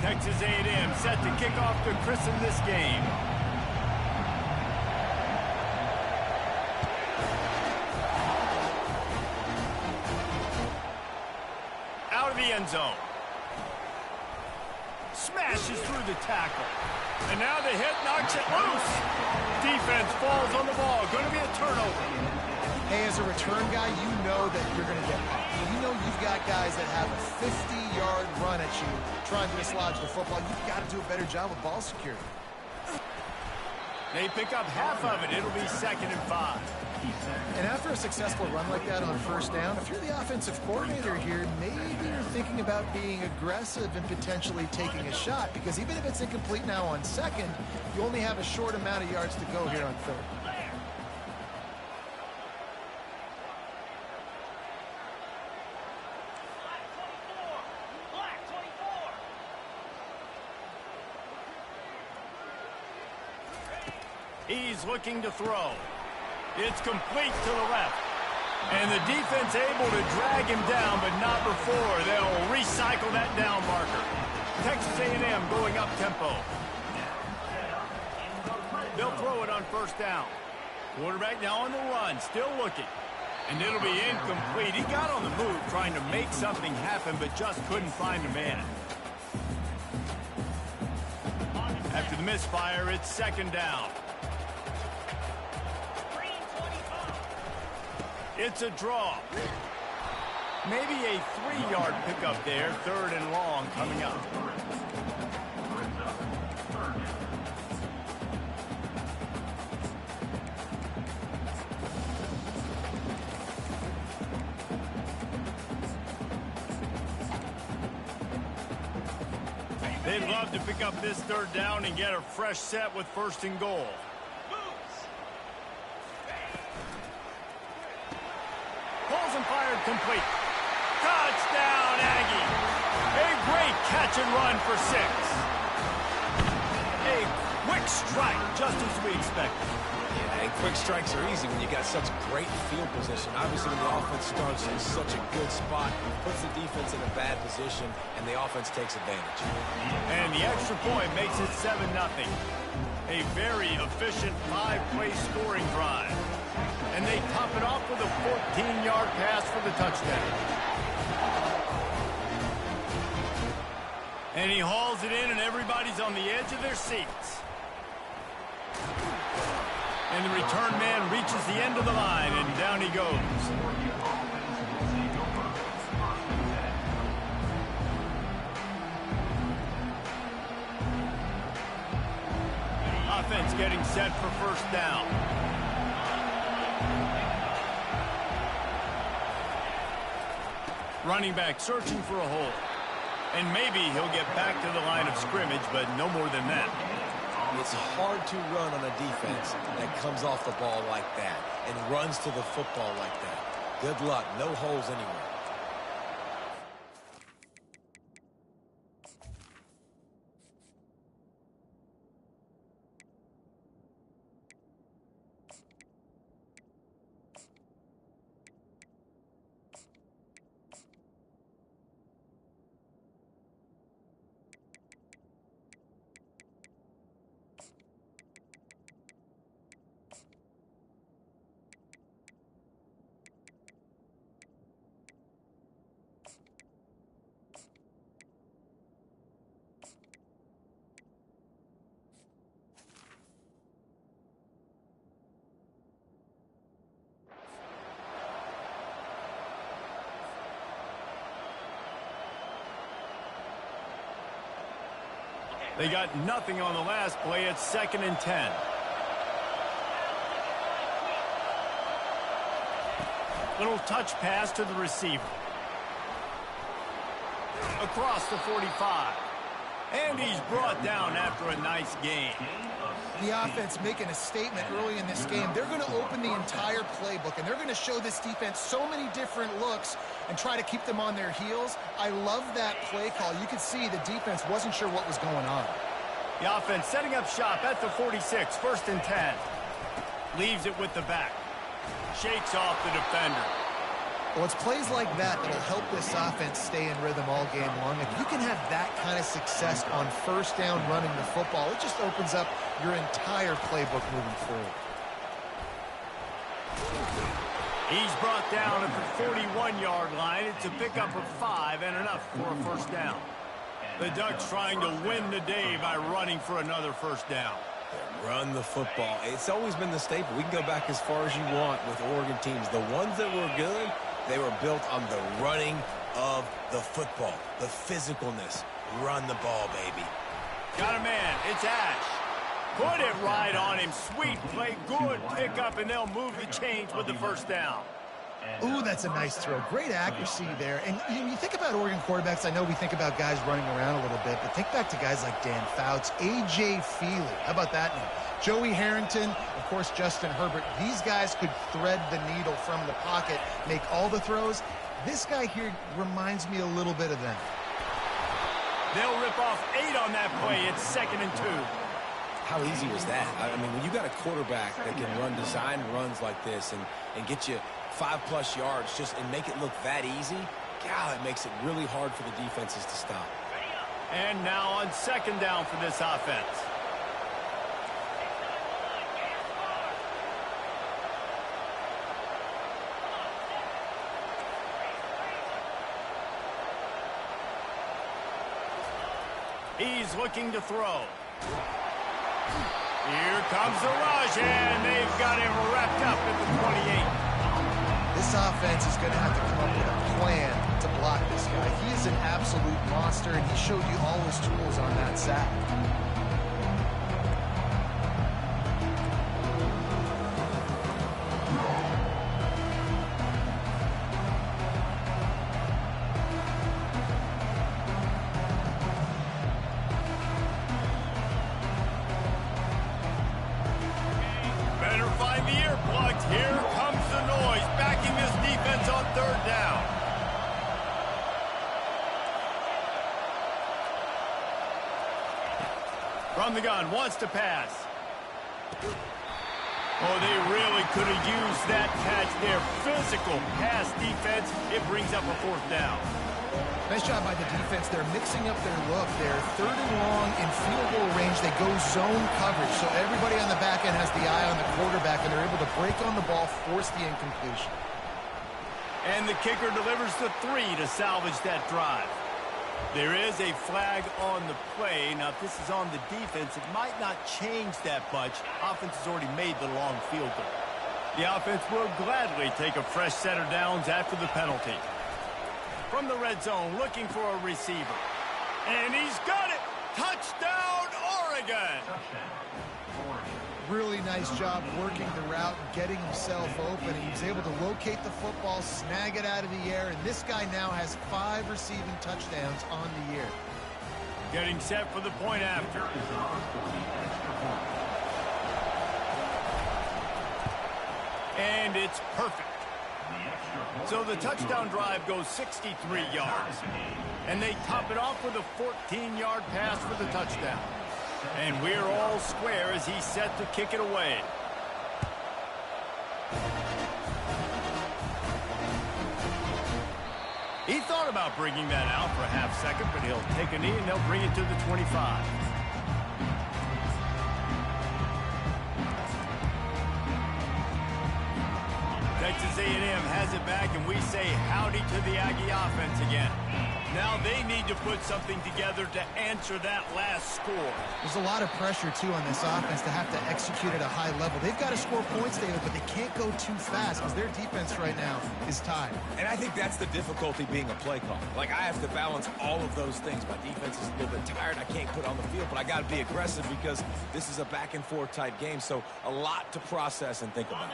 Texas A&M set to kick off to christen this game. Out of the end zone. Smashes through the tackle. And now the hit knocks it loose. Defense falls on the ball. Going to be a turnover. Hey, as a return guy, you know that you're going to get caught. You know you've got guys that have a 50-yard run at you trying to dislodge the football. You've got to do a better job with ball security. They pick up half of it. It'll be 2nd and 5. And after a successful run like that on first down, if you're the offensive coordinator here, maybe you're thinking about being aggressive and potentially taking a shot, because even if it's incomplete now on 2nd, you only have a short amount of yards to go here on 3rd. He's looking to throw. It's complete to the left. And the defense able to drag him down, but not before they'll recycle that down marker. Texas A&M going up tempo. They'll throw it on first down. Quarterback now on the run, still looking. And it'll be incomplete. He got on the move trying to make something happen, but just couldn't find a man. After the misfire, it's 2nd down. It's a draw. Maybe a 3-yard pickup there. 3rd and long coming up. They'd love to pick up this 3rd down and get a fresh set with 1st and goal. Pulls and fired complete. Touchdown, Aggie. A great catch and run for 6. A quick strike, just as we expected. Yeah, and quick strikes are easy when you got such great field position. Obviously, when the offense starts in such a good spot, puts the defense in a bad position, and the offense takes advantage. And the extra point makes it 7-0. A very efficient 5-play scoring drive. And they top it off with a 14-yard pass for the touchdown. And he hauls it in, and everybody's on the edge of their seats. And the return man reaches the end of the line, and down he goes. Offense getting set for first down. Running back searching for a hole. And maybe he'll get back to the line of scrimmage, but no more than that. It's hard to run on a defense that comes off the ball like that and runs to the football like that. Good luck. No holes anywhere. They got nothing on the last play. It's 2nd and 10. Little touch pass to the receiver. Across the 45. And he's brought down after a nice gain. The offense making a statement early in this game. They're going to open the entire playbook, and they're going to show this defense so many different looks and try to keep them on their heels. I love that play call. You could see the defense wasn't sure what was going on. The offense setting up shop at the 46, 1st and 10. Leaves it with the back. Shakes off the defender. Well, it's plays like that that'll help this offense stay in rhythm all game long. If you can have that kind of success on first down running the football, it just opens up your entire playbook moving forward. He's brought down at the 41-yard line. It's a pickup of 5 and enough for a first down. The Ducks trying to win the day by running for another first down. Run the football. It's always been the staple. We can go back as far as you want with Oregon teams. The ones that were good, they were built on the running of the football, the physicalness. Run the ball, baby. Got a man. It's Ash. Put it right on him. Sweet play. Good pickup, and they'll move the chains with the first down. Ooh, that's a nice throw. Great accuracy there. And you think about Oregon quarterbacks, I know we think about guys running around a little bit, but think back to guys like Dan Fouts, A.J. Feely. How about that name? Joey Harrington, of course, Justin Herbert. These guys could thread the needle from the pocket, make all the throws. This guy here reminds me a little bit of them. They'll rip off 8 on that play. It's 2nd and 2. How easy was that? I mean, when you got a quarterback that can run design runs like this and get you 5+ yards and make it look that easy, God, it makes it really hard for the defenses to stop. And now on 2nd down for this offense. He's looking to throw. Here comes the rush, and they've got him wrapped up at the 28. This offense is going to have to come up with a plan to block this guy. He is an absolute monster, and he showed you all his tools on that sack. Here comes the noise, backing this defense on 3rd down. From the gun, wants to pass. Oh, they really could have used that catch there. Physical pass defense. It brings up a 4th down. Nice job by the defense. They're mixing up their look. They're 3rd and long in field goal range. They go zone coverage. So everybody on the back end has the eye on the quarterback, and they're able to break on the ball, force the incompletion. And the kicker delivers the 3 to salvage that drive. There is a flag on the play. Now, if this is on the defense, it might not change that much. Offense has already made the long field goal. The offense will gladly take a fresh set of downs after the penalty. From the red zone, looking for a receiver. And he's got it! Touchdown, Oregon! Really nice job working the route and getting himself open. He was able to locate the football, snag it out of the air, and this guy now has 5 receiving touchdowns on the year. Getting set for the point after. And it's perfect. So the touchdown drive goes 63 yards. And they top it off with a 14-yard pass for the touchdown. And we're all square as he's set to kick it away. He thought about bringing that out for a half second, but he'll take a knee and they'll bring it to the 25. Texas A&M has it back, and we say howdy to the Aggie offense again. Now they need to put something together to answer that last score. There's a lot of pressure, too, on this offense to have to execute at a high level. They've got to score points, David, but they can't go too fast because their defense right now is tied. And I think that's the difficulty being a play caller. Like, I have to balance all of those things. My defense is a little bit tired. I can't put on the field, but I got to be aggressive because this is a back-and-forth type game, so a lot to process and think about.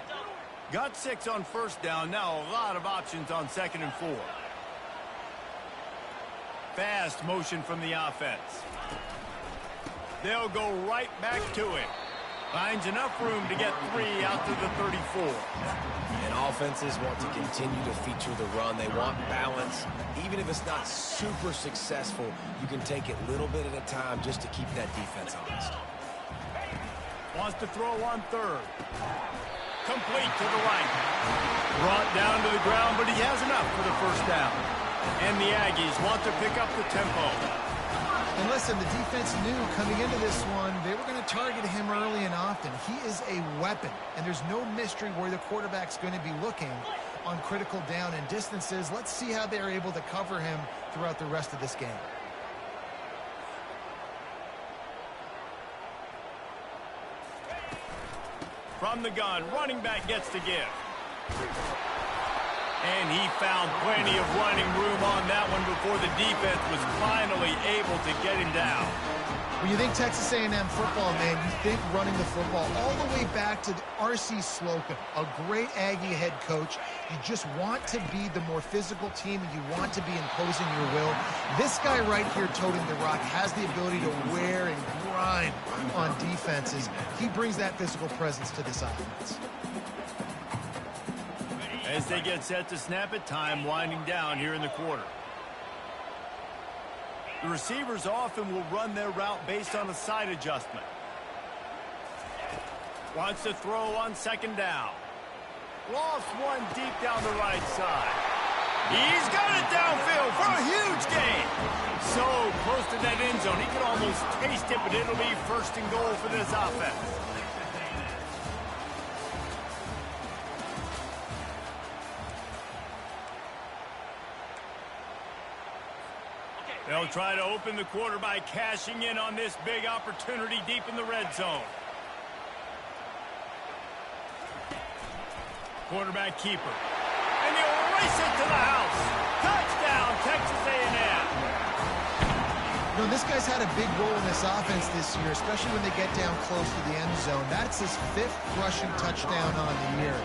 Got 6 on first down. Now a lot of options on 2nd and 4. Fast motion from the offense. They'll go right back to it. Finds enough room to get 3 out to the 34. And offenses want to continue to feature the run. They want balance. Even if it's not super successful, you can take it little bit at a time just to keep that defense honest. Wants to throw on 3rd. Complete to the right. Brought down to the ground, but he has enough for the first down. And the Aggies want to pick up the tempo. And listen, the defense knew coming into this one, they were going to target him early and often. He is a weapon, and there's no mystery where the quarterback's going to be looking on critical down and distances. Let's see how they're able to cover him throughout the rest of this game. From the gun, running back gets to give. And he found plenty of running room on that one before the defense was finally able to get him down. When you think Texas A&M football, man, you think running the football all the way back to R.C. Slocum, a great Aggie head coach. You just want to be the more physical team, and you want to be imposing your will. This guy right here toting the rock has the ability to wear and grind on defenses. He brings that physical presence to this offense. As they get set to snap it, time winding down here in the quarter. The receivers often will run their route based on a side adjustment. Wants to throw on second down. Lost one deep down the right side. He's got it downfield for a huge gain. So close to that end zone, he could almost taste it, but it'll be first and goal for this offense. They'll try to open the quarter by cashing in on this big opportunity deep in the red zone. Quarterback keeper. And he'll race it to the house. Touchdown, Texas A&M. You know, this guy's had a big role in this offense this year, especially when they get down close to the end zone. That's his 5th rushing touchdown on the year.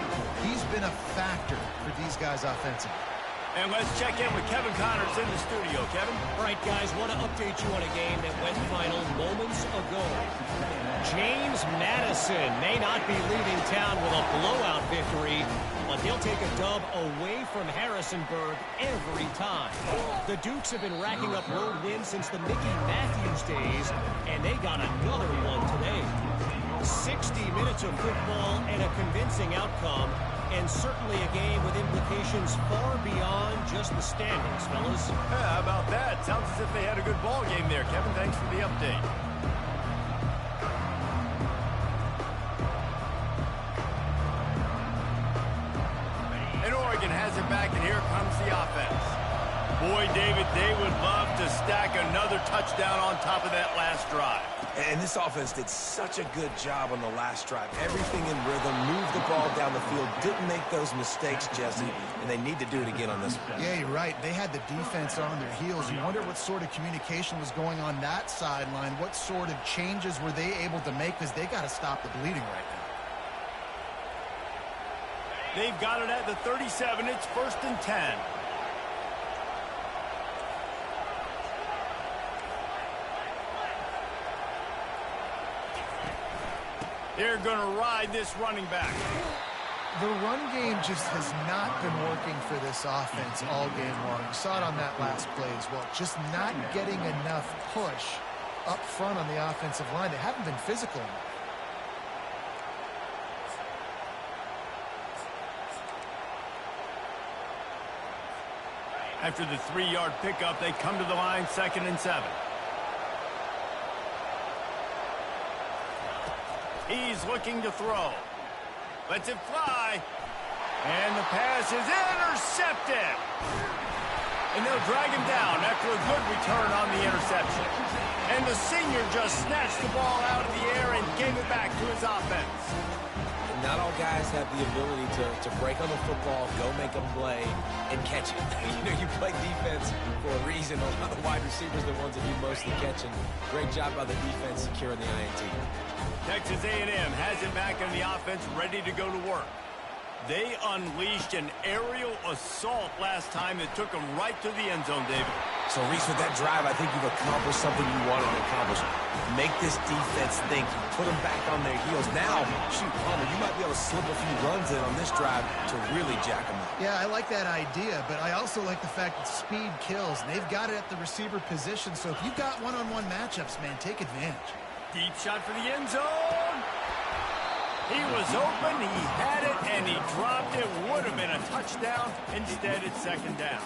He's been a factor for these guys offensively. And let's check in with Kevin Connors in the studio. Kevin? All right, guys, want to update you on a game that went final moments ago. James Madison may not be leaving town with a blowout victory, but he'll take a dub away from Harrisonburg every time. The Dukes have been racking up road wins since the Mickey Matthews days, and they got another one today. 60 minutes of football and a convincing outcome, and certainly a game with implications far beyond just the standings, fellas. Yeah, how about that? Sounds as if they had a good ball game there. Kevin, thanks for the update. And Oregon has it back, and here comes the offense. Boy, David, they would love to stack another touchdown on top of that last drive. And this offense did such a good job on the last drive. Everything in rhythm, moved the ball down the field, didn't make those mistakes, Jesse, and they need to do it again on this one. Yeah, you're right. They had the defense on their heels. You wonder what sort of communication was going on that sideline. What sort of changes were they able to make, because they got to stop the bleeding right now. They've got it at the 37. It's 1st and 10. They're going to ride this running back. The run game just has not been working for this offense all game long. You saw it on that last play as well. Just not getting enough push up front on the offensive line. They haven't been physical enough. After the 3-yard pickup, they come to the line, 2nd and 7. He's looking to throw. Lets it fly. And the pass is intercepted. And they'll drag him down after a good return on the interception. And the senior just snatched the ball out of the air and gave it back to his offense. Not all guys have the ability to break on the football, go make a play, and catch it. You play defense for a reason. A lot of the wide receivers are the ones that do most of the catching. Great job by the defense securing the INT. Texas A&M has it back in the offense, ready to go to work. They unleashed an aerial assault last time that took them right to the end zone, David. So, Reese, with that drive, I think you've accomplished something you wanted to accomplish. Make this defense think. Put them back on their heels. Now, shoot, Palmer, you might be able to slip a few runs in on this drive to really jack them up. Yeah, I like that idea, but I also like the fact that speed kills. They've got it at the receiver position, so if you've got one-on-one matchups, man, take advantage. Deep shot for the end zone. He was open, he had it, and he dropped it. Would have been a touchdown. Instead, it's second down.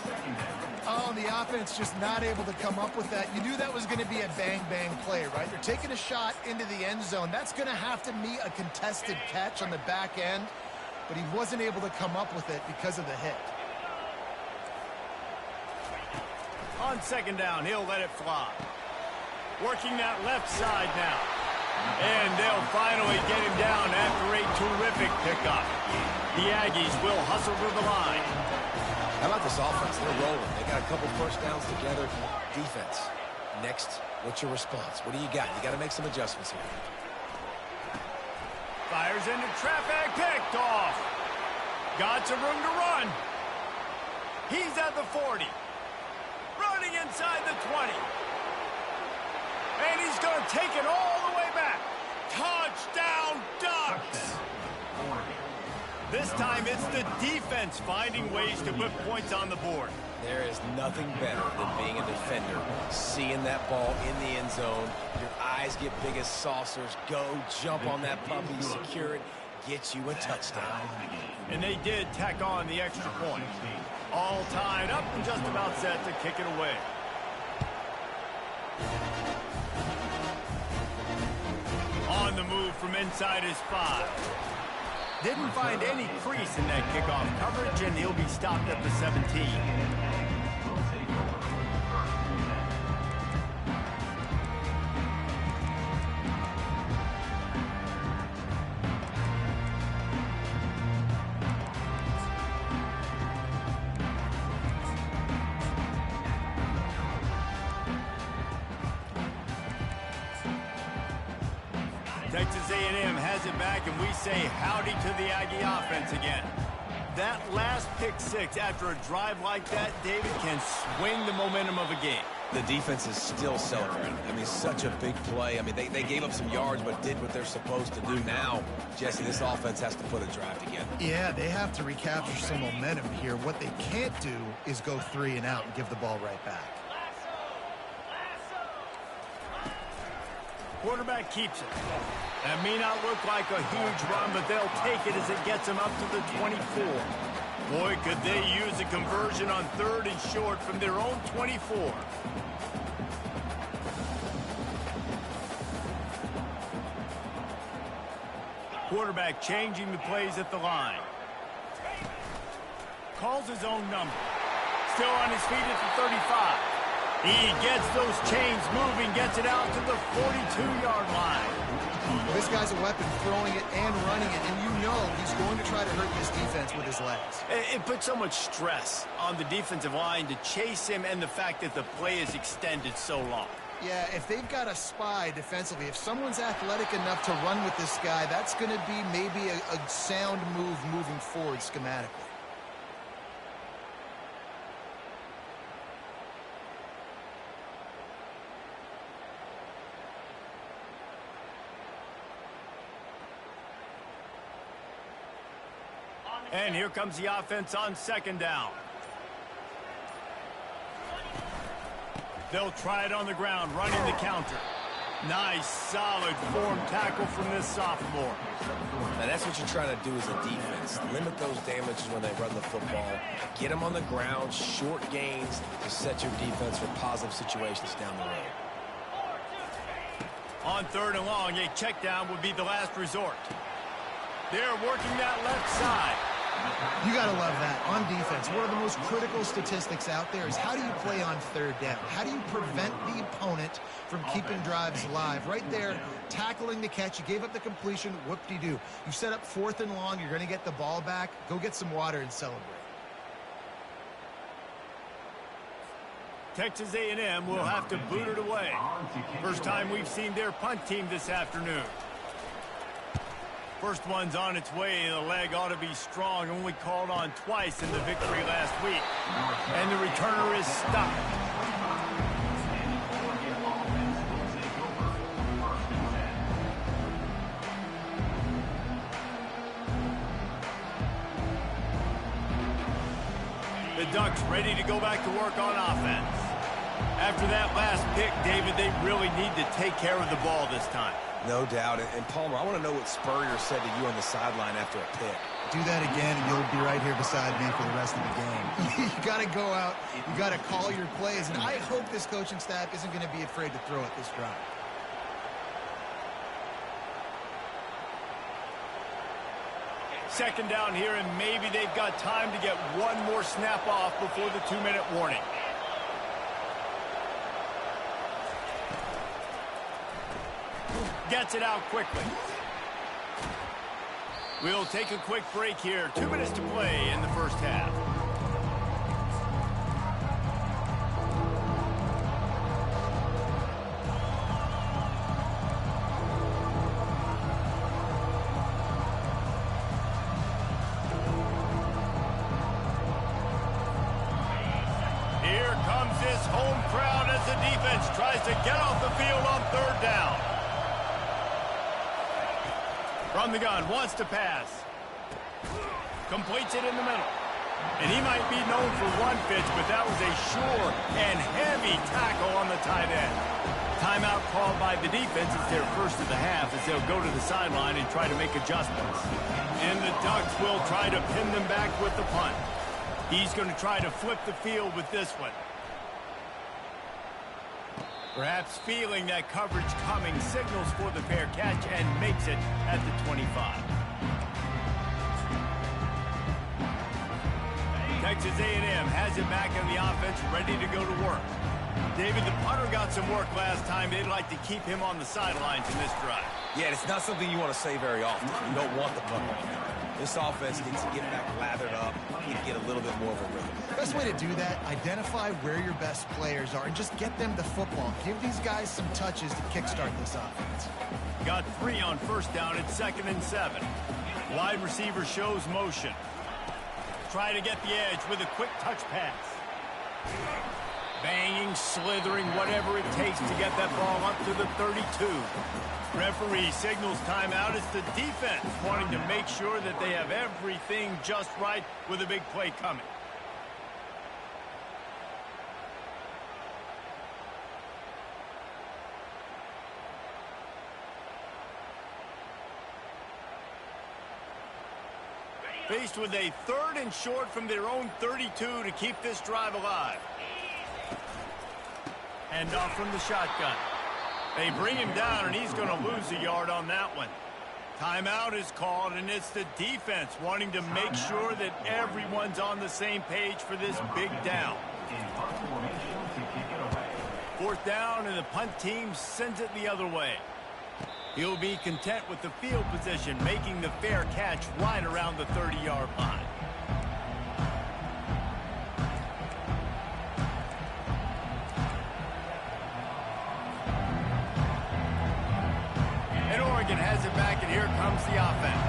Oh, the offense just not able to come up with that. You knew that was going to be a bang-bang play, right? They're taking a shot into the end zone. That's going to have to meet a contested catch on the back end, but he wasn't able to come up with it because of the hit. On second down, he'll let it fly. Working that left side now. And they'll finally get him down after a terrific pickup. The Aggies will hustle to the line. How about this offense? They're rolling. They got a couple first downs together. Defense. Next, what's your response? What do you got? You got to make some adjustments here. Fires into traffic, picked off. Got some room to run. He's at the 40. Running inside the 20. And he's going to take it all the way back. Touchdown, Ducks! This time it's the defense finding ways to put points on the board. There is nothing better than being a defender. Seeing that ball in the end zone, your eyes get big as saucers. Go, jump on that puppy, secure it, get you a touchdown. And they did tack on the extra point. All tied up and just about set to kick it away. On the move from inside his 5. Didn't find any crease in that kickoff coverage, and he'll be stopped at the 17. Texas A&M has it back, and we say howdy to the Aggie offense again. That last pick six after a drive like that, David, can swing the momentum of a game. The defense is still celebrating. I mean, such a big play. I mean, they gave up some yards, but did what they're supposed to do. Now, Jesse, this offense has to put a drive together. Yeah, they have to recapture some momentum here. What they can't do is go 3 and out and give the ball right back. Quarterback keeps it. That may not look like a huge run, but they'll take it as it gets them up to the 24. Boy, could they use a conversion on 3rd and short from their own 24. Quarterback changing the plays at the line. Calls his own number. Still on his feet at the 35. He gets those chains moving, gets it out to the 42-yard line. This guy's a weapon, throwing it and running it, and you know he's going to try to hurt this defense with his legs. It puts so much stress on the defensive line to chase him, and the fact that the play is extended so long. Yeah, if they've got a spy defensively, if someone's athletic enough to run with this guy, that's going to be maybe a sound move moving forward schematically. And here comes the offense on 2nd down. They'll try it on the ground, running the counter. Nice, solid form tackle from this sophomore. Now, that's what you're trying to do as a defense. Limit those damages when they run the football. Get them on the ground, short gains to set your defense for positive situations down the road. On 3rd and long, a check down would be the last resort. They're working that left side. You got to love that. On defense, one of the most critical statistics out there is how do you play on 3rd down? How do you prevent the opponent from keeping drives alive? Right there, tackling the catch. You gave up the completion. Whoop-de-doo. You set up 4th and long. You're going to get the ball back. Go get some water and celebrate. Texas A&M will have to boot it away. First time we've seen their punt team this afternoon. First one's on its way. The leg ought to be strong. Only called on twice in the victory last week. And the returner is stuck. The Ducks ready to go back to work on offense. After that last pick, David, they really need to take care of the ball this time. No doubt. And Palmer, I want to know what Spurrier said to you on the sideline after a pick. Do that again, and you'll be right here beside me for the rest of the game. You got to go out. You got to call your plays, and I hope this coaching staff isn't going to be afraid to throw it this drive. Second down here, and maybe they've got time to get one more snap off before the 2-minute warning. Gets it out quickly. We'll take a quick break here. 2 minutes to play in the first half. Here comes this home crowd as the defense tries to get off the field on third down. From the gun, wants to pass. Completes it in the middle. And he might be known for one pitch, but that was a sure and heavy tackle on the tight end. Timeout called by the defense. It's their first of the half as they'll go to the sideline and try to make adjustments. And the Ducks will try to pin them back with the punt. He's going to try to flip the field with this one. Perhaps feeling that coverage coming, signals for the fair catch and makes it at the 25. Texas A&M has it back in the offense, ready to go to work. David, the punter got some work last time. They'd like to keep him on the sidelines in this drive. Yeah, it's not something you want to say very often. You don't want the punter. This offense needs to get back lathered up and get a little bit more of a rhythm. Best way to do that, identify where your best players are and just get them the football. Give these guys some touches to kickstart this offense. Got 3 on first down. It's 2nd and 7. Wide receiver shows motion. Try to get the edge with a quick touch pass. Banging, slithering, whatever it takes to get that ball up to the 32. Referee signals timeout. It's the defense wanting to make sure that they have everything just right with a big play coming. Faced with a 3rd and short from their own 32 to keep this drive alive. Hand off from the shotgun. They bring him down, and he's going to lose a yard on that one. Timeout is called, and it's the defense wanting to make sure that everyone's on the same page for this big down. 4th down, and the punt team sends it the other way. He'll be content with the field position, making the fair catch right around the 30-yard line. And Oregon has it back, and here comes the offense.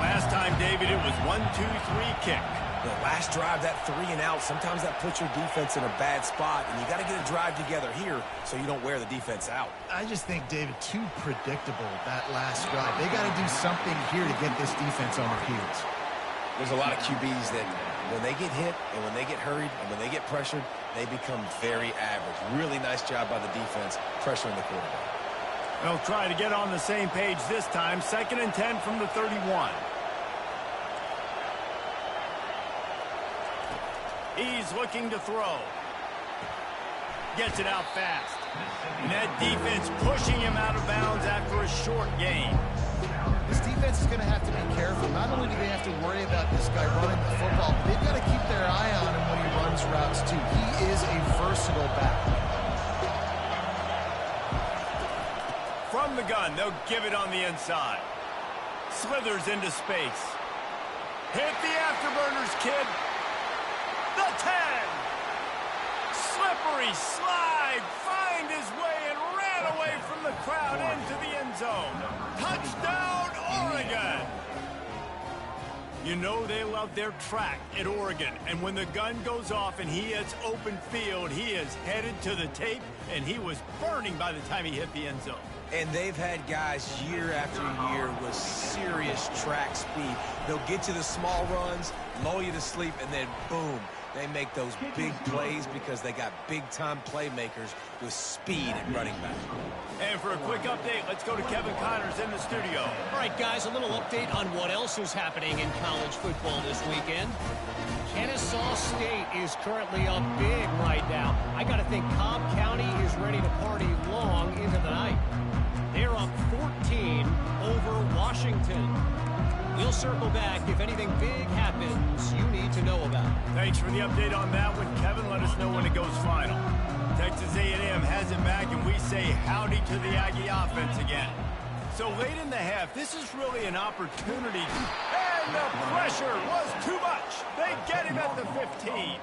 Last time, David, it was 1-2-3 kick. The last drive, that 3 and out, sometimes that puts your defense in a bad spot, and you got to get a drive together here so you don't wear the defense out. I just think, David, too predictable that last drive. They got to do something here to get this defense on their heels. There's a lot of QBs that when they get hit and when they get hurried and when they get pressured, they become very average. Really nice job by the defense pressuring the quarterback. They'll try to get on the same page this time. 2nd and 10 from the 31. He's looking to throw. Gets it out fast. And that defense pushing him out of bounds after a short gain. This defense is going to have to be careful. Not only do they have to worry about this guy running the football, but they've got to keep their eye on him when he runs routes too. He is a versatile back. From the gun, they'll give it on the inside. Slithers into space. Hit the afterburners, kid. The 10. Slippery slide. Find his way and ran away from the crowd into the end zone. Touchdown, Oregon. You know they love their track at Oregon. And when the gun goes off and he hits open field, he is headed to the tape, and he was burning by the time he hit the end zone. And they've had guys year after year with serious track speed. They'll get you the small runs, lull you to sleep, and then boom, They make those big plays because they got big-time playmakers with speed at running back. And for a quick update, let's go to Kevin Connors in the studio. All right, guys, a little update on what else is happening in college football this weekend. Kennesaw State is currently up big right now. I got to think Cobb County is ready to party long into the night. They're up 14 over Washington. We'll circle back if anything big happens you need to know about. Thanks for the update on that one, Kevin. Let us know when it goes final. Texas A&M has it back, and we say howdy to the Aggie offense again. So late in the half, this is really an opportunity. And the pressure was too much. They get him at the 15.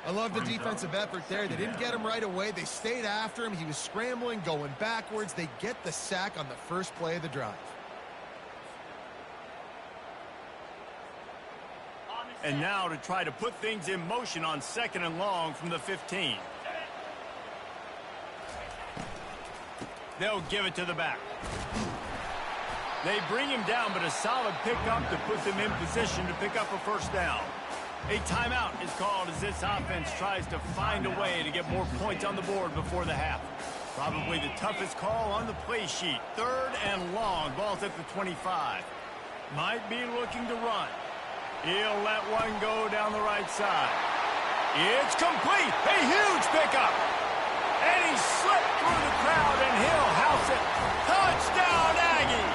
I love the defensive effort there. They didn't get him right away. They stayed after him. He was scrambling, going backwards. They get the sack on the first play of the drive. And now to try to put things in motion on 2nd and long from the 15. They'll give it to the back. They bring him down, but a solid pickup to put them in position to pick up a first down. A timeout is called as this offense tries to find a way to get more points on the board before the half. Probably the toughest call on the play sheet. 3rd and long. Ball's at the 25. Might be looking to run. He'll let one go down the right side. It's complete. A huge pickup. And he slipped through the crowd, and he'll house it. Touchdown, Aggie!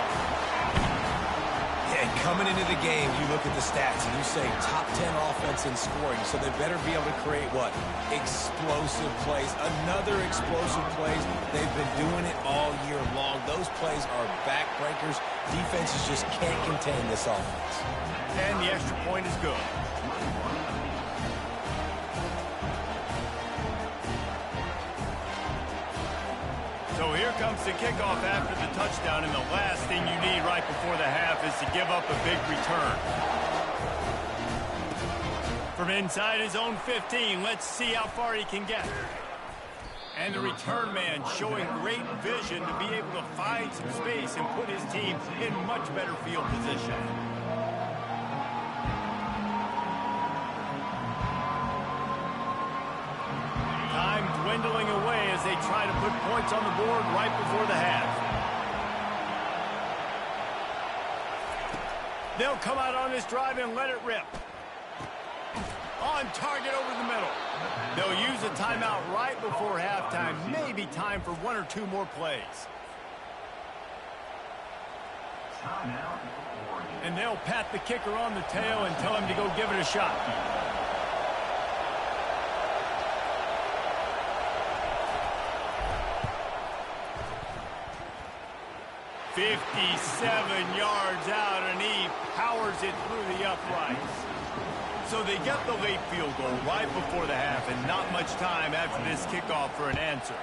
Yeah, and coming into the game, you look at the stats, and you say top 10 offense in scoring, so they better be able to create what? Explosive plays. Another explosive plays. They've been doing it all year long. Those plays are backbreakers. Defenses just can't contain this offense. And the extra point is good. So here comes the kickoff after the touchdown, and the last thing you need right before the half is to give up a big return. From inside his own 15, let's see how far he can get. And the return man showing great vision to be able to find some space and put his team in much better field position. Time dwindling away as they try to put points on the board right before the half. They'll come out on this drive and let it rip. On target over the middle. They'll use a timeout right before halftime. Maybe time for 1 or 2 more plays. And they'll pat the kicker on the tail and tell him to go give it a shot. 57 yards out, and he powers it through the uprights. So they get the late field goal right before the half, and not much time after this kickoff for an answer.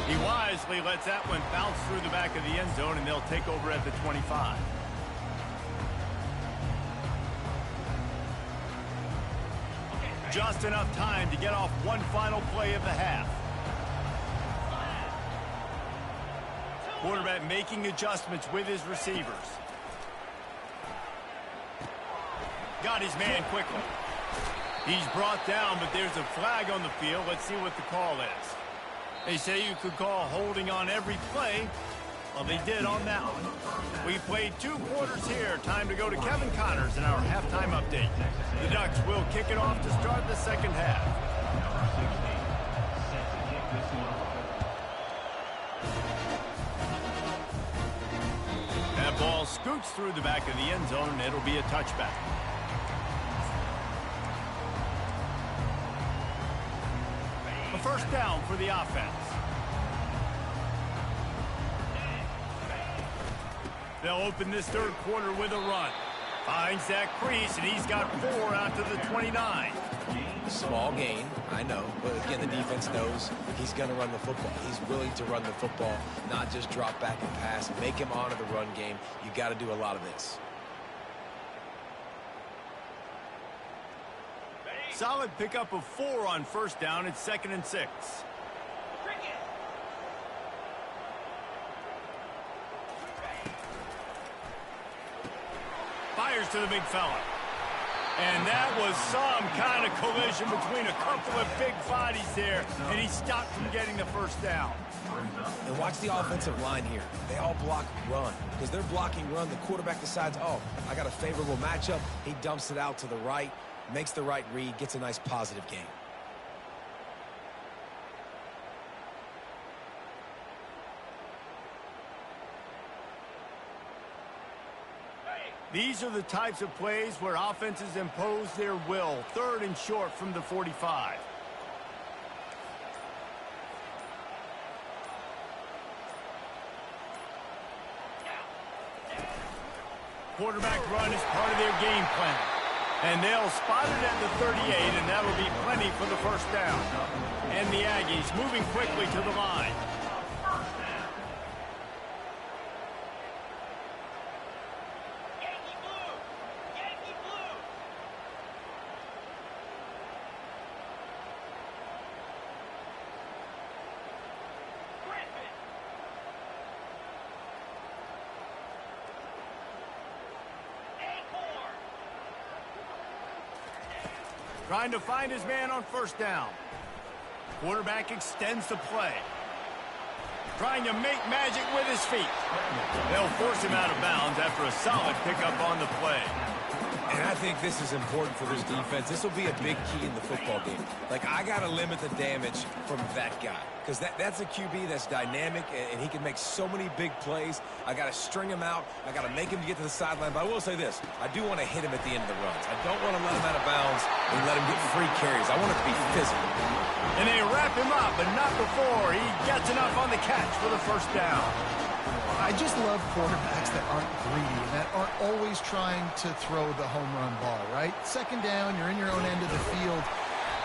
He wisely lets that one bounce through the back of the end zone, and they'll take over at the 25. Just enough time to get off one final play of the half. Quarterback making adjustments with his receivers. Got his man quickly. He's brought down, but there's a flag on the field. Let's see what the call is. They say you could call holding on every play. Well, they did on that one. We played 2 quarters here. Time to go to Kevin Connors in our halftime update. The Ducks will kick it off to start the second half. That ball scoots through the back of the end zone, and it'll be a touchback. A first down for the offense. They'll open this third quarter with a run. Finds that crease, and he's got 4 out to the 29. Small gain, I know, but again, the defense knows he's going to run the football. He's willing to run the football, not just drop back and pass. Make him honor the run game. You got to do a lot of this. Solid pickup of 4 on first down. It's 2nd and 6. Fires fires to the big fella. And that was some kind of collision between a couple of big bodies there, and he stopped from getting the first down. And watch the offensive line here. They all block run. Because they're blocking run, the quarterback decides, oh, I got a favorable matchup. He dumps it out to the right, makes the right read, gets a nice positive gain. These are the types of plays where offenses impose their will. 3rd and short from the 45. Quarterback run is part of their game plan. And they'll spot it at the 38, and that'll be plenty for the first down. And the Aggies moving quickly to the line. Trying to find his man on first down. Quarterback extends the play. Trying to make magic with his feet. They'll force him out of bounds after a solid pickup on the play. And I think this is important for this defense. This will be a big key in the football game. Like, I got to limit the damage from that guy. Because that's a QB that's dynamic, and he can make so many big plays. I got to string him out. I got to make him get to the sideline. But I will say this. I do want to hit him at the end of the runs. I don't want to let him out of bounds and let him get free carries. I want it to be physical. And they wrap him up, but not before he gets enough on the catch for the first down. I just love quarterbacks that aren't greedy and that aren't always trying to throw the home run ball, right? 2nd down, you're in your own end of the field.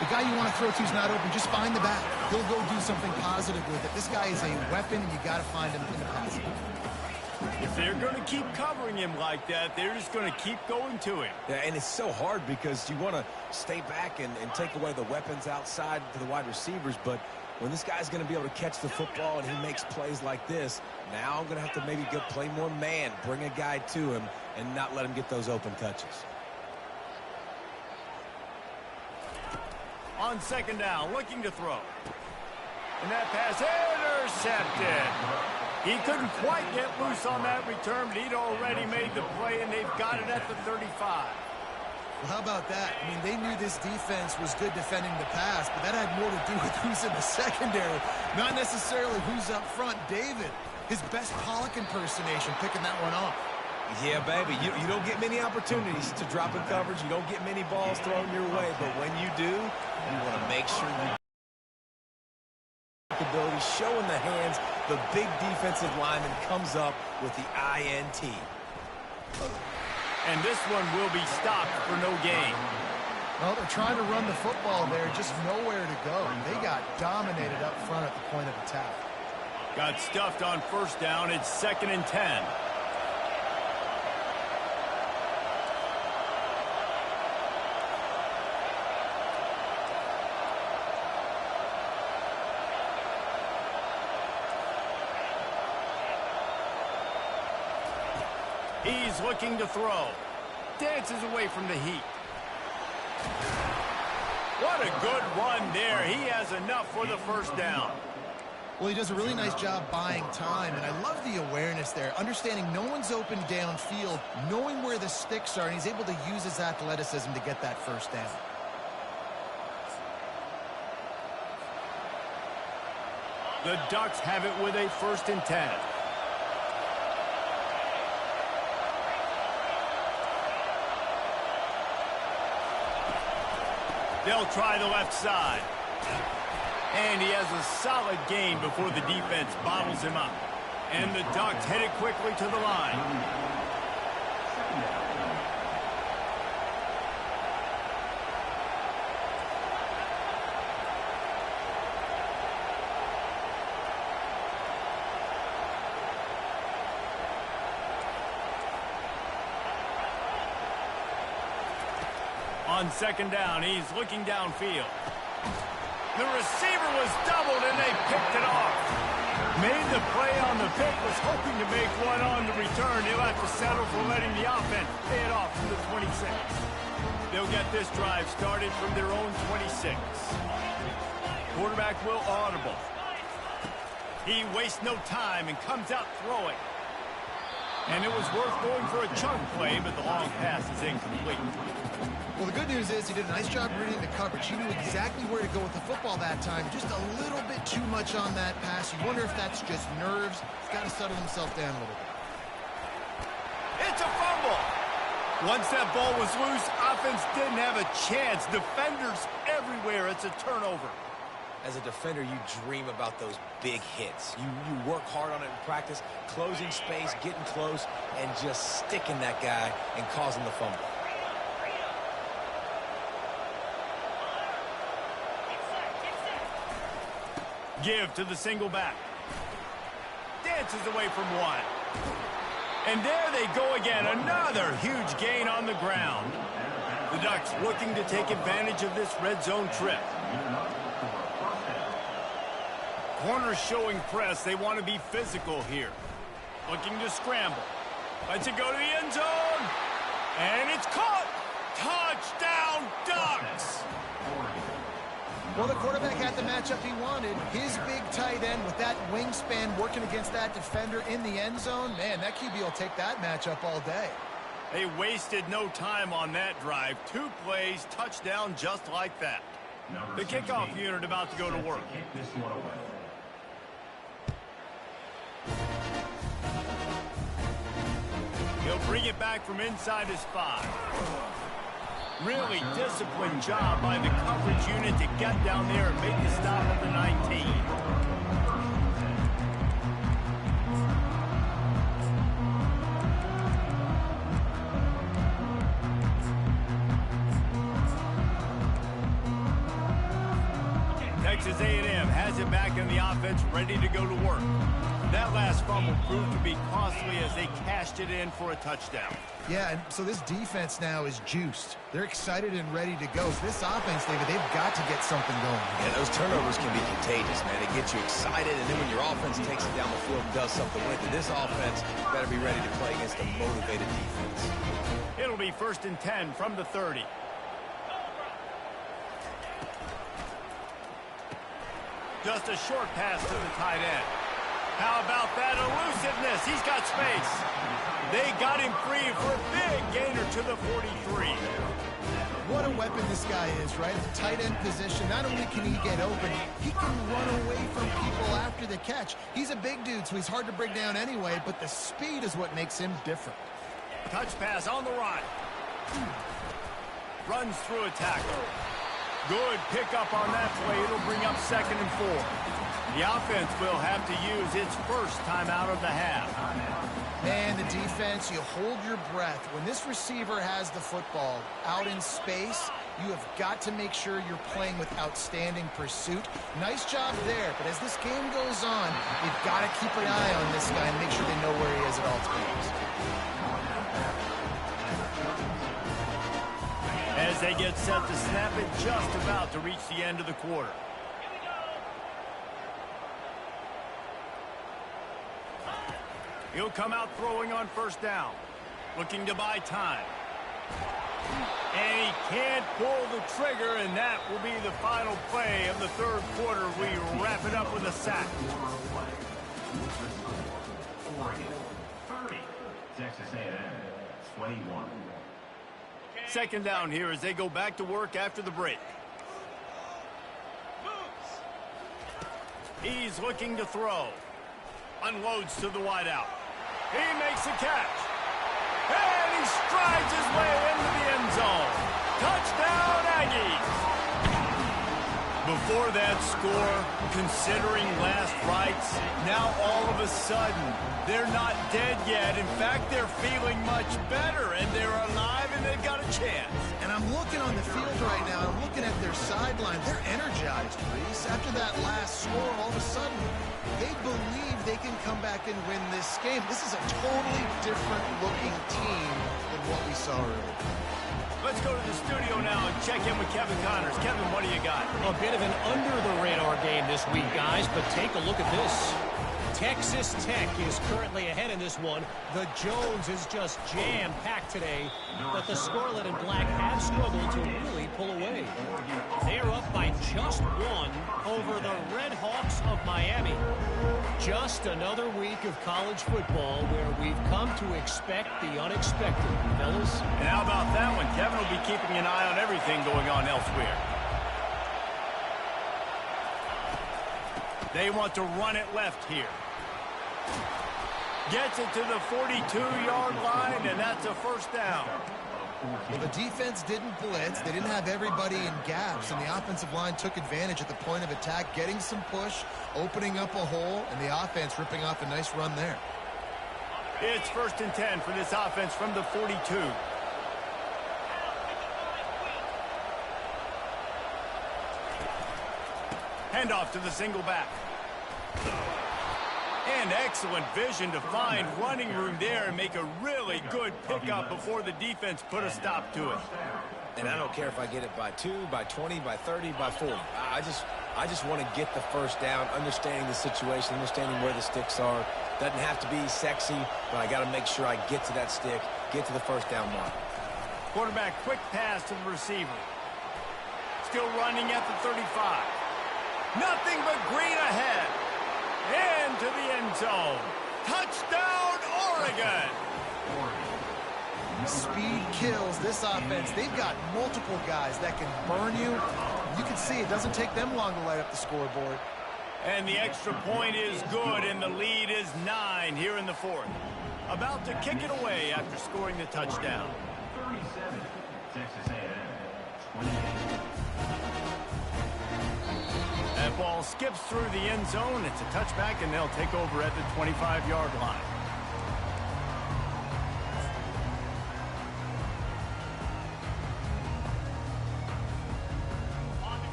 The guy you want to throw to is not open. Just find the back. He'll go do something positive with it. This guy is a weapon, and you got to find him in the passing. If they're going to keep covering him like that, they're just going to keep going to him. Yeah, and it's so hard because you want to stay back and take away the weapons outside to the wide receivers, but when this guy's going to be able to catch the football and he makes plays like this, now I'm going to have to maybe go play more man, bring a guy to him, and not let him get those open touches. On 2nd down, looking to throw. And that pass intercepted. He couldn't quite get loose on that return, but he'd already made the play, and they've got it at the 35. Well, how about that? I mean, they knew this defense was good defending the pass, but that had more to do with who's in the secondary, not necessarily who's up front. David, his best Pollock impersonation, picking that one off. Yeah, baby, you don't get many opportunities to drop in coverage. You don't get many balls thrown your way, but when you do, you want to make sure you ability, showing the hands. The big defensive lineman comes up with the INT. And this one will be stopped for no gain. Well, they're trying to run the football there, just nowhere to go. They got dominated up front at the point of attack. Got stuffed on first down. It's 2nd and 10. He's looking to throw. Dances away from the heat. What a good run there. He has enough for the first down. Well, he does a really nice job buying time, and I love the awareness there, understanding no one's open downfield, knowing where the sticks are, and he's able to use his athleticism to get that first down. The Ducks have it with a 1st and 10. They'll try the left side. And he has a solid gain before the defense bottles him up. And the Ducks headed quickly to the line. On 2nd down, he's looking downfield. The receiver was doubled, and they picked it off. Made the play on the pick, was hoping to make one on the return. He'll have to settle for letting the offense pay it off from the 26. They'll get this drive started from their own 26. Quarterback will audible. He wastes no time and comes out throwing. And it was worth going for a chunk play, but the long pass is incomplete. Well, the good news is he did a nice job reading the coverage. He knew exactly where to go with the football that time. Just a little bit too much on that pass. You wonder if that's just nerves. He's got to settle himself down a little bit. It's a fumble. Once that ball was loose, offense didn't have a chance. Defenders everywhere. It's a turnover. As a defender, you dream about those big hits. You work hard on it in practice, closing space, getting close, and just sticking that guy and causing the fumble. Give to the single back. Dances away from one. And there they go again. Another huge gain on the ground. The Ducks looking to take advantage of this red zone trip. Corners showing press. They want to be physical here. Looking to scramble. Lets it go to the end zone. And it's caught. Touchdown, Ducks. Well, the quarterback had the matchup he wanted. His big tight end with that wingspan working against that defender in the end zone. Man, that QB will take that matchup all day. They wasted no time on that drive. 2 plays, touchdown just like that. The kickoff unit about to go to work. He'll bring it back from inside his 5. Really disciplined job by the coverage unit to get down there and make the stop at the 19. Texas A&M has it back in the offense, ready to go to work. That last fumble proved to be costly as they cashed it in for a touchdown. Yeah, and so this defense now is juiced. They're excited and ready to go. So this offense, David, they've got to get something going. Yeah, those turnovers can be contagious, man. They get you excited, and then when your offense takes it down the field and does something with it, this offense better be ready to play against a motivated defense. It'll be 1st and 10 from the 30. Just a short pass to the tight end. How about that elusiveness? He's got space. They got him free for a big gainer to the 43. What a weapon this guy is, right? At the tight end position, not only can he get open, he can run away from people after the catch. He's a big dude, so he's hard to break down anyway, but the speed is what makes him different. Touch pass on the run. Runs through a tackle. Good pickup on that play. It'll bring up 2nd and 4. The offense will have to use its first timeout of the half. Man, the defense, you hold your breath. When this receiver has the football out in space, you have got to make sure you're playing with outstanding pursuit. Nice job there, but as this game goes on, you've got to keep an eye on this guy and make sure they know where he is at all times. As they get set to snap it, just about to reach the end of the quarter. He'll come out throwing on 1st down, looking to buy time. And he can't pull the trigger, and that will be the final play of the 3rd quarter. We wrap it up with a sack. 30, Texas A&M, 21. 2nd down here as they go back to work after the break. He's looking to throw. Unloads to the wideout. He makes a catch. And he strides his way into the end zone. Touchdown, Aggies. Before that score, considering last rites, now all of a sudden, they're not dead yet. In fact, they're feeling much better, and they're alive, and they've got a chance. And I'm looking on the field right now. I'm looking at their sideline. They're energized, Reese. After that last score, all of a sudden, they believe they can come back and win this game. This is a totally different-looking team than what we saw earlier. Let's go to the studio now and check in with Kevin Connors. Kevin, what do you got? A bit of an under-the-radar game this week, guys, but take a look at this. Texas Tech is currently ahead in this one. The Jones is just jam-packed today, but the Scarlet and Black have struggled to really pull away. They're up by just one over the Red Hawks of Miami. Just another week of college football where we've come to expect the unexpected, fellas. And how about that one? Kevin will be keeping an eye on everything going on elsewhere. They want to run it left here. Gets it to the 42-yard line, and that's a first down. Well, the defense didn't blitz. They didn't have everybody in gaps, and the offensive line took advantage at the point of attack, getting some push, opening up a hole, and the offense ripping off a nice run there. It's 1st and 10 for this offense from the 42. Handoff to the single back. And excellent vision to find running room there and make a really good pickup before the defense put a stop to it. And I don't care if I get it by 2, by 20, by 30, by 40. I just want to get the first down, understanding the situation, understanding where the sticks are. Doesn't have to be sexy, but I got to make sure I get to that stick, get to the first down mark. Quarterback quick pass to the receiver. Still running at the 35. Nothing but green ahead. Into the end zone. Touchdown, Oregon. Speed kills this offense. They've got multiple guys that can burn you. You can see it doesn't take them long to light up the scoreboard. And the extra point is good, and the lead is 9 here in the 4th. About to kick it away after scoring the touchdown. 37, Texas A&M, 28. That ball skips through the end zone. It's a touchback, and they'll take over at the 25-yard line.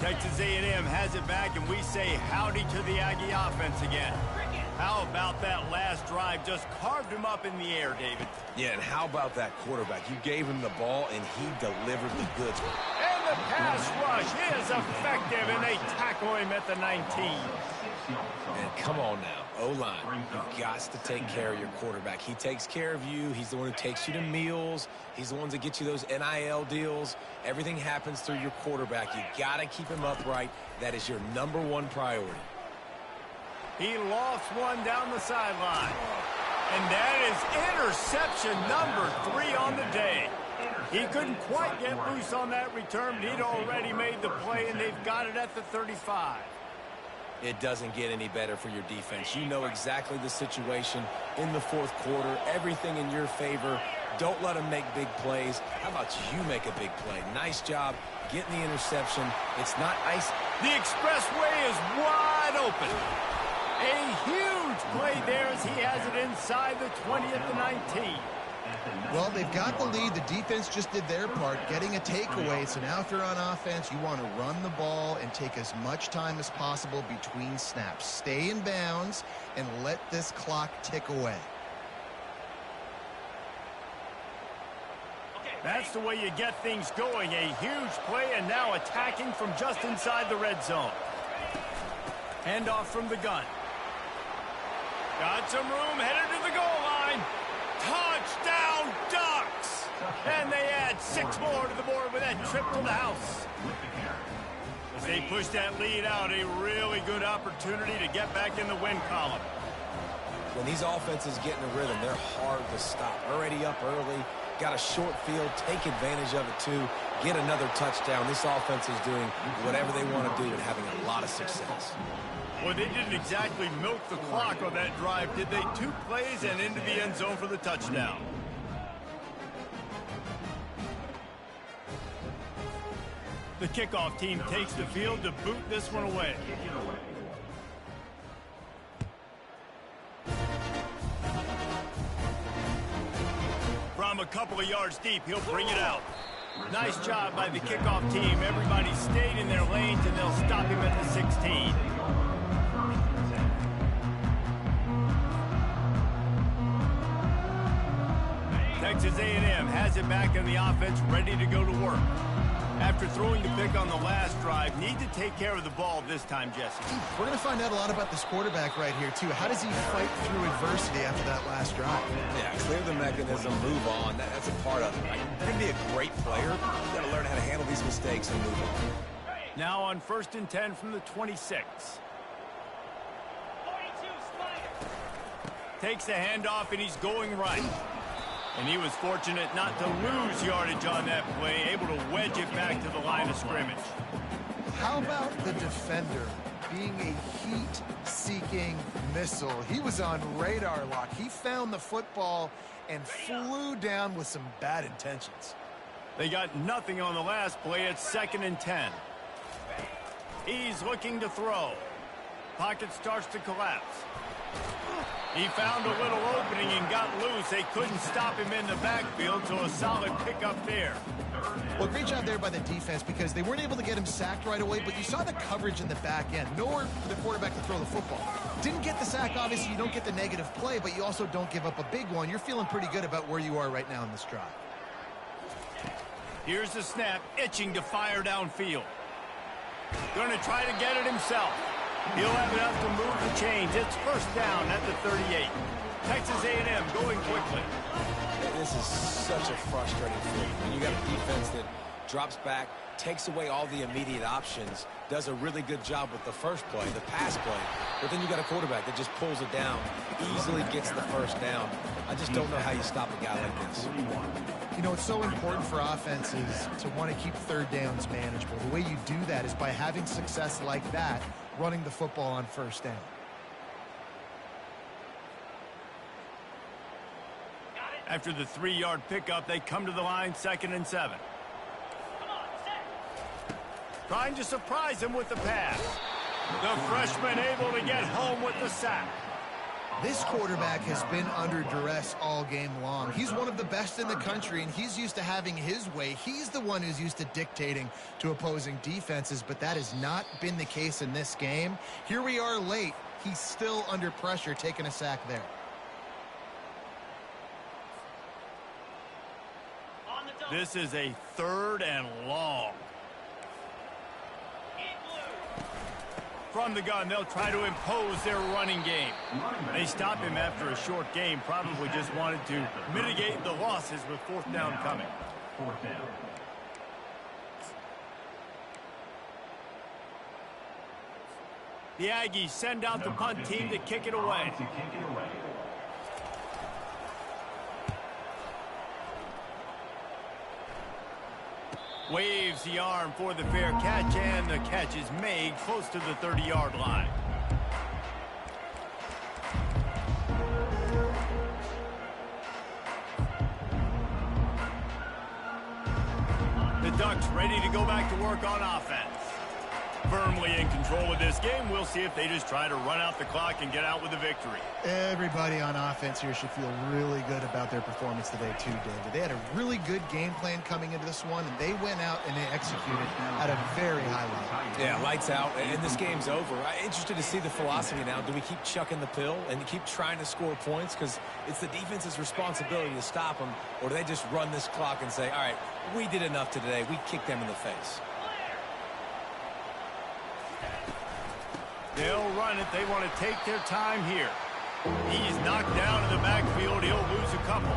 Texas A&M has it back, and we say howdy to the Aggie offense again. How about that last drive? Just carved him up in the air, David. Yeah, and how about that quarterback? You gave him the ball, and he delivered the goods. And the pass rush is effective, and they tackle him at the 19. And come on now, O-line, you've got to take care of your quarterback. He takes care of you. He's the one who takes you to meals. He's the one that gets you those NIL deals. Everything happens through your quarterback. You got to keep him upright. That is your #1 priority. He lost one down the sideline. And that is interception number 3 on the day. He couldn't quite get loose on that return, but he'd already made the play, and they've got it at the 35. It doesn't get any better for your defense. You know exactly the situation in the 4th quarter. Everything in your favor. Don't let them make big plays. How about you make a big play? Nice job getting the interception. It's not ice. The expressway is wide open. A huge play there as he has it inside the 20 at the 19. Well, they've got the lead. The defense just did their part, getting a takeaway. So now if you're on offense, you want to run the ball and take as much time as possible between snaps. Stay in bounds and let this clock tick away. That's the way you get things going. A huge play, and now attacking from just inside the red zone. Handoff from the gun. Got some room, headed to the goal line. Touchdown, Ducks! And they add 6 more to the board with that trip to the house. As they push that lead out, a really good opportunity to get back in the win column. When these offenses get in a rhythm, they're hard to stop. Already up early, got a short field, take advantage of it too, get another touchdown. This offense is doing whatever they want to do and having a lot of success. Well, they didn't exactly milk the clock on that drive, did they? 2 plays and into the end zone for the touchdown. The kickoff team takes the field to boot this one away. From a couple of yards deep, he'll bring it out. Nice job by the kickoff team. Everybody stayed in their lanes, and they'll stop him at the 16. Texas A&M has it back in the offense, ready to go to work. After throwing the pick on the last drive, need to take care of the ball this time, Jesse. We're going to find out a lot about this quarterback right here, too. How does he fight through adversity after that last drive? Yeah, clear the mechanism, move on. That's a part of it. Right? You're going to be a great player. You've got to learn how to handle these mistakes and move on. Now on 1st and 10 from the 26. Takes the handoff, and he's going right. And he was fortunate not to lose yardage on that play, able to wedge it back to the line of scrimmage. How about the defender being a heat-seeking missile? He was on radar lock. He found the football and flew down with some bad intentions. They got nothing on the last play. It's 2nd and 10. He's looking to throw. Pocket starts to collapse. He found a little opening and got loose. They couldn't stop him in the backfield, so a solid pickup there. Well, great job there by the defense because they weren't able to get him sacked right away, but you saw the coverage in the back end. Nowhere for the quarterback to throw the football. Didn't get the sack, obviously. You don't get the negative play, but you also don't give up a big one. You're feeling pretty good about where you are right now in this drive. Here's the snap, itching to fire downfield. Going to try to get it himself. He'll have enough to move the chains. It's 1st down at the 38. Texas A&M going quickly. This is such a frustrating feat. When you got a defense that drops back, takes away all the immediate options, does a really good job with the first play, the pass play, but then you got a quarterback that just pulls it down, easily gets the 1st down. I just don't know how you stop a guy like this. You know, it's so important for offenses to want to keep 3rd downs manageable. The way you do that is by having success like that, running the football on 1st down. After the 3-yard pickup, they come to the line, 2nd and 7. Trying to surprise him with the pass. The freshman able to get home with the sack. This quarterback has been under duress all game long. He's one of the best in the country, and he's used to having his way. He's the one who's used to dictating to opposing defenses, but that has not been the case in this game. Here we are late. He's still under pressure, taking a sack there. This is a 3rd and long. From the gun, they'll try to impose their running game. They stop him after a short game, probably just wanted to mitigate the losses with 4th down coming. 4th down. The Aggies send out the punt team to kick it away. Waves the arm for the fair catch, and the catch is made close to the 30-yard line. The Ducks ready to go back to work on offense. Firmly in control of this game. We'll see if they just try to run out the clock and get out with a victory. Everybody on offense here should feel really good about their performance today too, David. They had a really good game plan coming into this one, and they went out and they executed at a very high level. Yeah, lights out, and this game's over. I'm interested to see the philosophy now. Do we keep chucking the pill and keep trying to score points because it's the defense's responsibility to stop them, or do they just run this clock and say, all right, we did enough today. We kicked them in the face. They'll run it. They want to take their time here. He's knocked down in the backfield. He'll lose a couple.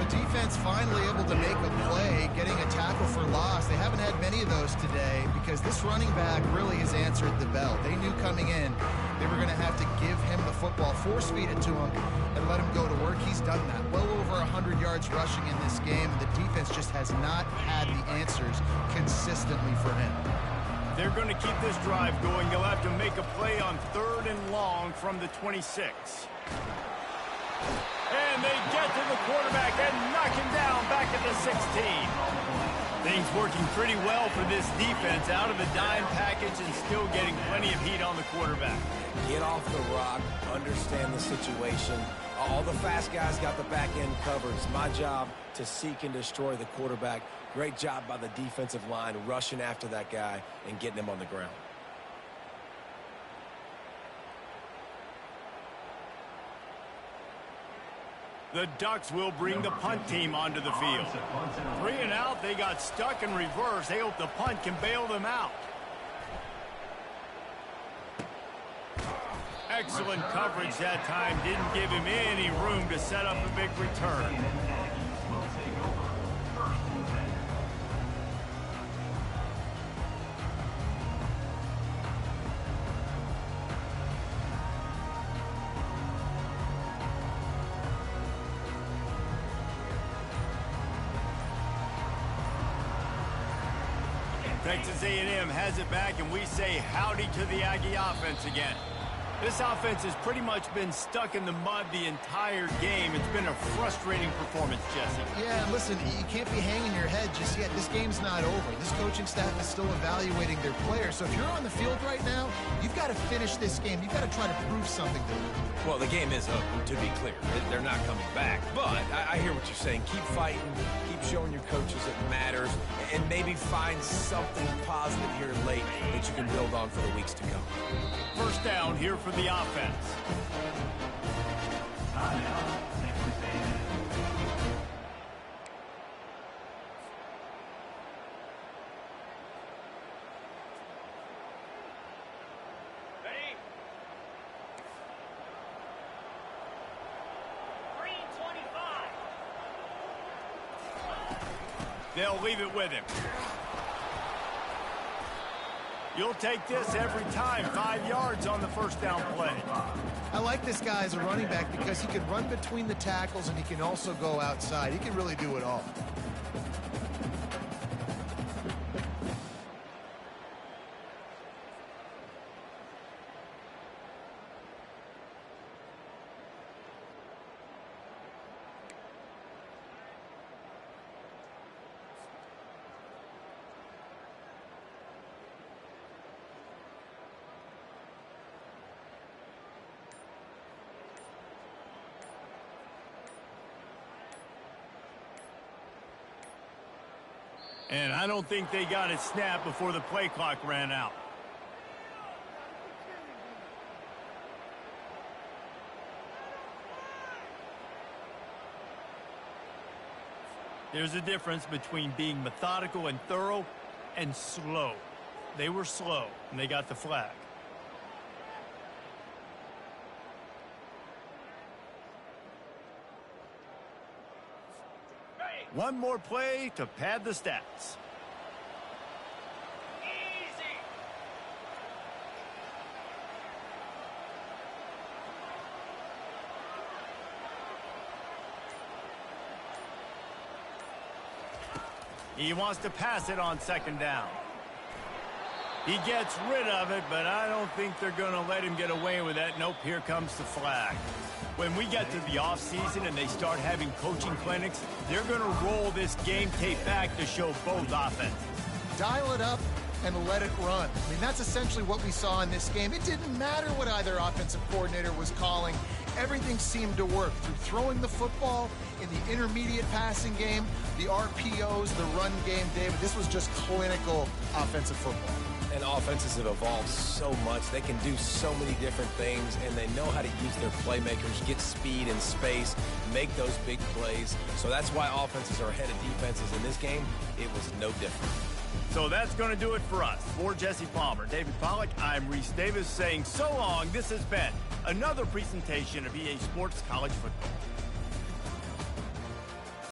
The defense finally able to make a play, getting a tackle for loss. They haven't had many of those today because this running back really has answered the bell. They knew coming in they were going to have to give him the football, force-feed it to him, and let him go to work. He's done that. Well over 100 yards rushing in this game. The defense just has not had the answers consistently for him. They're going to keep this drive going. They'll have to make a play on 3rd and long from the 26. And they get to the quarterback and knock him down back at the 16. Things working pretty well for this defense, out of the dime package and still getting plenty of heat on the quarterback. Get off the rock, understand the situation. All the fast guys got the back end covered. It's my job to seek and destroy the quarterback. Great job by the defensive line rushing after that guy and getting him on the ground. The Ducks will bring the punt team onto the field. 3 and out, they got stuck in reverse. They hope the punt can bail them out. Excellent coverage that time. Didn't give him any room to set up a big return. Texas A&M has it back, and we say howdy to the Aggie offense again. This offense has pretty much been stuck in the mud the entire game. It's been a frustrating performance, Jesse. Yeah, listen, you can't be hanging your head just yet. This game's not over. This coaching staff is still evaluating their players. So if you're on the field right now, you've got to finish this game. You've got to try to prove something to them. Well, the game is over, to be clear. They're not coming back. But I hear what you're saying. Keep fighting. Keep showing your coaches it matters. And maybe find something positive here late that you can build on for the weeks to come. First down here for the offense. Ready? 325. They'll leave it with him. You'll take this every time. 5 yards on the first down play. I like this guy as a running back because he can run between the tackles and he can also go outside. He can really do it all. And I don't think they got it snapped before the play clock ran out. There's a difference between being methodical and thorough and slow. They were slow, and they got the flag. One more play to pad the stats. Easy. He wants to pass it on second down. He gets rid of it, but I don't think they're going to let him get away with that. Nope, here comes the flag. When we get to the offseason and they start having coaching clinics, they're going to roll this game tape back to show both offenses. Dial it up and let it run. I mean, that's essentially what we saw in this game. It didn't matter what either offensive coordinator was calling. Everything seemed to work through throwing the football, in the intermediate passing game, the RPOs, the run game. David, this was just clinical offensive football. And offenses have evolved so much. They can do so many different things, and they know how to use their playmakers, get speed and space, make those big plays. So that's why offenses are ahead of defenses. In this game, it was no different. So that's going to do it for us. For Jesse Palmer, David Pollack, I'm Reese Davis saying so long. This has been another presentation of EA Sports College Football.